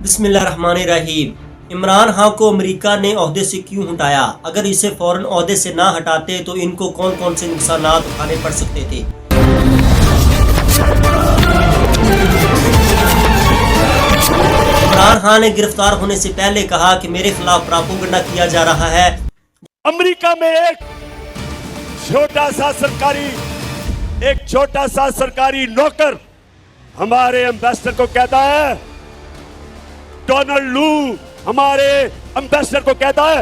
बिस्मिल्लाहिर्रहमानिर्रहीम। इमरान खान को अमेरिका ने ओहदे से क्यों हटाया? अगर इसे फौरन ओहदे से ना हटाते तो इनको कौन कौन से नुकसानात उठाने पड़ सकते थे? इमरान खान ने गिरफ्तार होने से पहले कहा कि मेरे खिलाफ प्रोपेगेंडा किया जा रहा है। अमेरिका में एक छोटा सा सरकारी नौकर हमारे एम्बेसडर को कहता है, डोनाल्ड लू हमारे एम्बेसडर को कहता है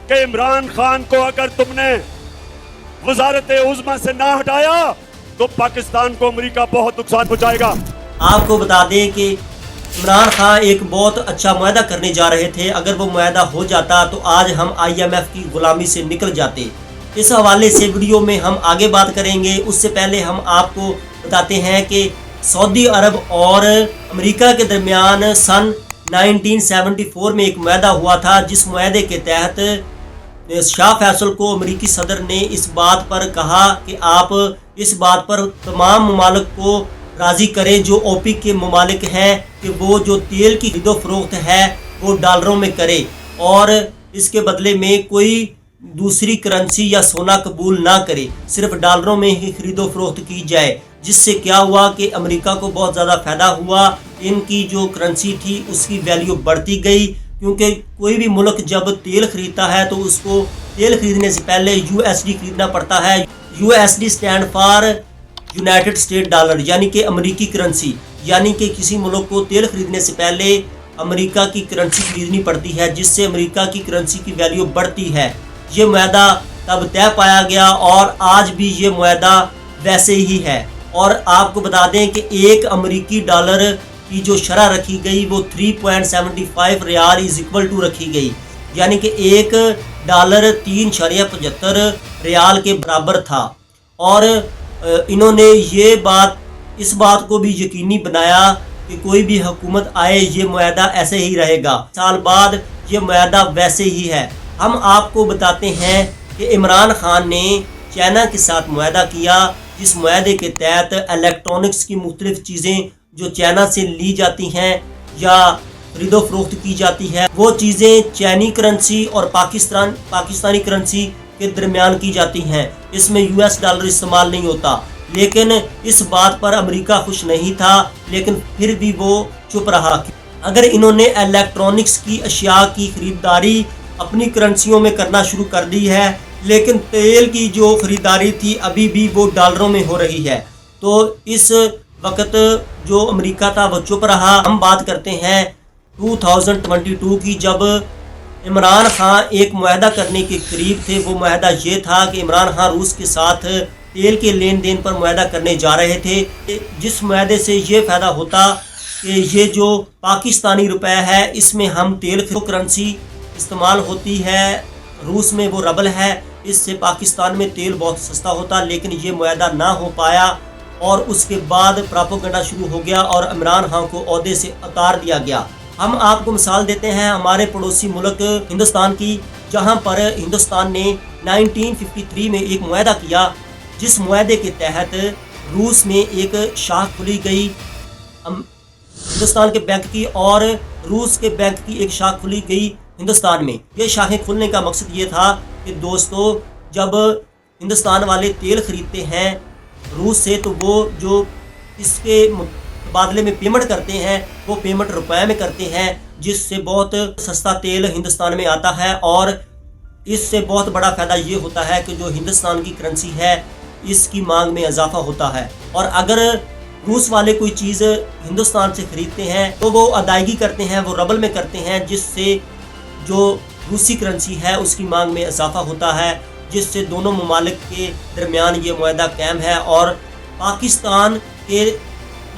कि इमरान खान को अगर तुमने वजारत उज़्मा से ना हटाया तो पाकिस्तान को अमेरिका बहुत नुकसान पहुंचाएगा। आपको बता दें कि इमरान खान एक बहुत अच्छा मुआहदा करने जा रहे थे। अगर वो मुआहदा हो जाता तो आज हम IMF की गुलामी से निकल जाते। इस हवाले से वीडियो में हम आगे बात करेंगे। उससे पहले हम आपको बताते हैं कि सऊदी अरब और अमेरिका के दरमियान सन 1974 में एक मुआहदा हुआ था, जिस मुआहदे के तहत शाह फैसल को अमेरिकी सदर ने इस बात पर कहा कि आप इस बात पर तमाम ममालिक को राज़ी करें जो OPEC के ममालिक हैं कि वो जो तेल की खरीदो फरोख्त है वो डॉलरों में करे और इसके बदले में कोई दूसरी करेंसी या सोना कबूल ना करे, सिर्फ डॉलरों में ही खरीदो फरोख्त की जाए। जिससे क्या हुआ कि अमेरिका को बहुत ज़्यादा फ़ायदा हुआ। इनकी जो करेंसी थी उसकी वैल्यू बढ़ती गई, क्योंकि कोई भी मुल्क जब तेल खरीदता है तो उसको तेल खरीदने से पहले USD खरीदना पड़ता है। USD stand for United state dollar, यानी कि अमेरिकी करेंसी। यानी कि किसी मुल्क को तेल खरीदने से पहले अमेरिका की करेंसी खरीदनी पड़ती है, जिससे अमेरिका की करेंसी की वैल्यू बढ़ती है। ये मुआहदा तब तय पाया गया और आज भी ये मुआहदा वैसे ही है। और आपको बता दें कि एक अमेरिकी डॉलर की जो शरह रखी गई वो 3.75 रियाल इज इक्वल टू रखी गई, यानी कि एक डॉलर 3.75 रियाल के बराबर था। और इन्होंने इस बात को भी यकीनी बनाया कि कोई भी हुकूमत आए ये मुआहदा ऐसे ही रहेगा। साल बाद ये मुआहदा वैसे ही है। हम आपको बताते हैं कि इमरान खान ने चाइना के साथ मुआहदा किया, जिस मुआहदे के तहत इलेक्ट्रॉनिक्स की मुख्तलिफ चीज़ें जो चाइना से ली जाती हैं या खरीदो फरोख्त की जाती है, वो चीज़ें चाइनी करेंसी और पाकिस्तानी करेंसी के दरमियान की जाती हैं। इसमें US डॉलर इस्तेमाल नहीं होता। लेकिन इस बात पर अमेरिका खुश नहीं था, लेकिन फिर भी वो चुप रहा। अगर इन्होंने इलेक्ट्रॉनिक्स की अशिया की खरीदारी अपनी करेंसियों में करना शुरू कर दी है, लेकिन तेल की जो खरीदारी थी अभी भी वो डॉलरों में हो रही है, तो इस वक्त जो अमेरिका था वो चुप रहा। हम बात करते हैं 2022 की, जब इमरान खान एक मुआहदा करने के करीब थे। वो मुआहदा ये था कि इमरान खान रूस के साथ तेल के लेन देन पर मुआहदा करने जा रहे थे, जिस मुआहदे से ये फ़ायदा होता कि ये जो पाकिस्तानी रुपए है इसमें हम तेल की करेंसी इस्तेमाल होती है, रूस में वो रबल है, इससे पाकिस्तान में तेल बहुत सस्ता होता। लेकिन ये मुआहदा ना हो पाया और उसके बाद प्रोपेगेंडा शुरू हो गया और इमरान खान को ओहदे से उतार दिया गया। हम आपको मिसाल देते हैं हमारे पड़ोसी मुल्क हिंदुस्तान की, जहां पर हिंदुस्तान ने 1953 में एक मुआहदा किया, जिस मुआहदे के तहत रूस में एक शाख खुली गई हिंदुस्तान के बैंक की और रूस के बैंक की एक शाख खुली गई हिंदुस्तान में। ये शाखें खुलने का मकसद ये था कि दोस्तों, जब हिंदुस्तान वाले तेल खरीदते हैं रूस से तो वो जो इसके बादले में पेमेंट करते हैं वो पेमेंट रुपए में करते हैं, जिससे बहुत सस्ता तेल हिंदुस्तान में आता है। और इससे बहुत बड़ा फ़ायदा ये होता है कि जो हिंदुस्तान की करेंसी है इसकी मांग में इजाफा होता है। और अगर रूस वाले कोई चीज़ हिंदुस्तान से ख़रीदते हैं तो वो अदायगी करते हैं, वो रबल में करते हैं, जिससे जो रूसी करेंसी है उसकी मांग में इजाफा होता है, जिससे दोनों ममालिक के दरमियान ये मुआहदा कायम है। और पाकिस्तान के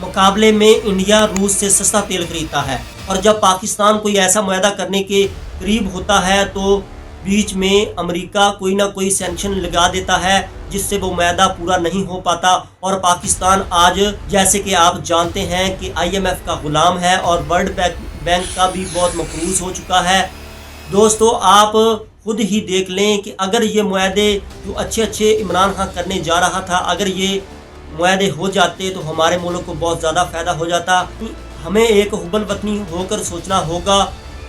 मुकाबले में इंडिया रूस से सस्ता तेल खरीदता है। और जब पाकिस्तान कोई ऐसा मुआहदा करने के करीब होता है तो बीच में अमेरिका कोई ना कोई सैंक्शन लगा देता है, जिससे वो मुआहदा पूरा नहीं हो पाता। और पाकिस्तान आज जैसे कि आप जानते हैं कि IMF का ग़ुलाम है और वर्ल्ड बैंक का भी बहुत मकरूज हो चुका है। दोस्तों, आप खुद ही देख लें कि अगर ये मुआहदे जो अच्छे इमरान खान करने जा रहा था, अगर ये मुआहदे हो जाते तो हमारे मुल्क को बहुत ज़्यादा फ़ायदा हो जाता। हमें एक हुब्बुल वतनी होकर सोचना होगा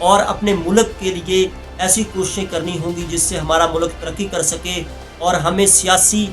और अपने मुल्क के लिए ऐसी कोशिशें करनी होंगी जिससे हमारा मुल्क तरक्की कर सके, और हमें सियासी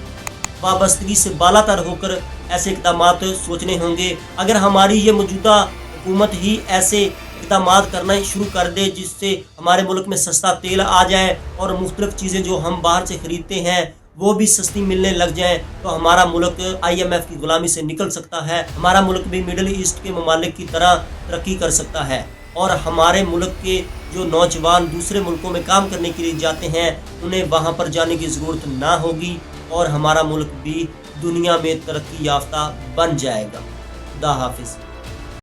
वाबस्तगी से बालातर होकर ऐसे इक़दामात सोचने होंगे। अगर हमारी ये मौजूदा हुकूमत ही ऐसे इक़दामात करना शुरू कर दे जिससे हमारे मुल्क में सस्ता तेल आ जाए और मुख्तलिफ़ चीज़ें जो हम बाहर से ख़रीदते हैं वो भी सस्ती मिलने लग जाएं, तो हमारा मुल्क IMF की ग़ुलामी से निकल सकता है। हमारा मुल्क भी मिडल ईस्ट के ममालिक की तरह तरक्की कर सकता है, और हमारे मुल्क के जो नौजवान दूसरे मुल्कों में काम करने के लिए जाते हैं उन्हें वहाँ पर जाने की ज़रूरत ना होगी, और हमारा मुल्क भी दुनिया में तरक्की याफ्ता बन जाएगा। खुदा हाफिज़।